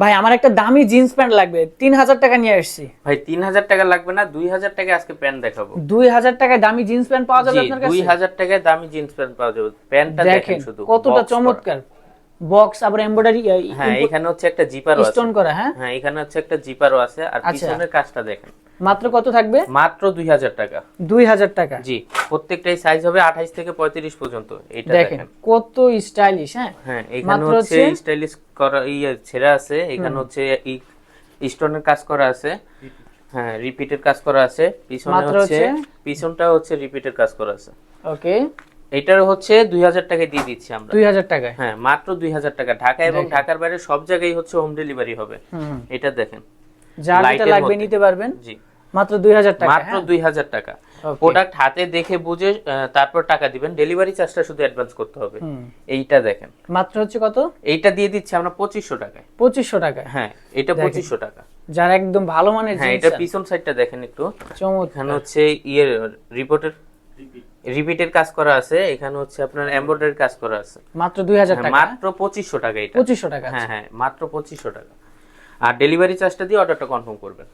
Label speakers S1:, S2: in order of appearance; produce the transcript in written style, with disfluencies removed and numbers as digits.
S1: ভাই আমার একটা দামি জিন্স প্যান্ট লাগবে, 3000 টাকা নিয়ে আসছি।
S2: ভাই 3000 টাকা লাগবে না, 2000 টাকায় আজকে প্যান্ট দেখাবো।
S1: 2000 টাকায় দামি জিন্স প্যান্ট পাওয়া যাবে
S2: জি,
S1: আপনার কাছে?
S2: 2000 টাকায় দামি জিন্স প্যান্ট পাওয়া যাবে। প্যান্টটা দেখেন শুধু
S1: কতটা
S2: box করা।
S1: চমৎকার, বক্স আবার এমব্রয়ডারি।
S2: হ্যাঁ, এখানে হচ্ছে একটা জিপারও আছে,
S1: স্টোন করা। হ্যাঁ
S2: হ্যাঁ এখানে হচ্ছে একটা জিপারও আছে। আর
S1: আচ্ছা।
S2: পিছনের কাজটা দেখেন।
S1: মাত্র কত থাকবে?
S2: মাত্র 2000 টাকা।
S1: 2000 টাকা।
S2: জি, প্রত্যেকটাই সাইজ হবে 28 থেকে 35 পর্যন্ত। এটা
S1: দেখেন
S2: দেখেন
S1: কত স্টাইলিশ। হ্যাঁ
S2: হ্যাঁ, এখানে
S1: মাত্র
S2: হচ্ছে স্টাইলিশ করা ছেঁড়া আছে, এখানে হচ্ছে স্টোনের কাজ করা আছে, হ্যাঁ রিপিটের কাজ করা আছে। পিছনে
S1: মাত্র
S2: হচ্ছে
S1: হচ্ছে
S2: পিছনটা হচ্ছে রিপিটের কাজ করা আছে।
S1: ওকে,
S2: এটার হচ্ছে 2000 টাকায় দিয়ে দিচ্ছি আমরা।
S1: 2000 টাকায়।
S2: হ্যাঁ, মাত্র 2000 টাকা। ঢাকা এবং
S1: দেখেন।
S2: ঢাকার বাইরে সব জায়গায় হচ্ছে হোম ডেলিভারি হবে।
S1: হুম,
S2: এটা দেখেন
S1: যার যেটা
S2: লাইটের
S1: লাগবে
S2: মধ্যে।
S1: নিতে পারবেন।
S2: জি,
S1: মাত্র 2000 টাকা।
S2: মাত্র 2000 টাকা।
S1: Okay.
S2: প্রোডাক্ট হাতে দেখে বুঝে তারপর টাকা দিবেন। ডেলিভারি চার্জটা শুধু অ্যাডভান্স করতে হবে।
S1: হুম।
S2: এইটা দেখেন,
S1: মাত্র হচ্ছে কত?
S2: এইটা দিয়ে দিচ্ছি আমরা 2500 টাকায়।
S1: 2500 টাকায়।
S2: হ্যাঁ, এটা
S1: দেখেন।
S2: 2500 টাকা।
S1: যার একদম ভালো মানের
S2: হ্যাঁ,
S1: জিন্স।
S2: এটা পিছন সাইডটা দেখেন একটু।
S1: চমৎকার।
S2: এখানে হচ্ছে রিপিটের কাজ করা আছে, এখানে হচ্ছে আপনার এমব্রয়ডারি কাজ করা আছে।
S1: মাত্র 2000
S2: হ্যাঁ,
S1: টাকা।
S2: মাত্র 2500 টাকা এটা।
S1: 2500 টাকা।
S2: হ্যাঁ হ্যাঁ, মাত্র 2500 টাকা। আর ডেলিভারি চার্জটা দিয়ে অর্ডারটা কনফার্ম করবেন।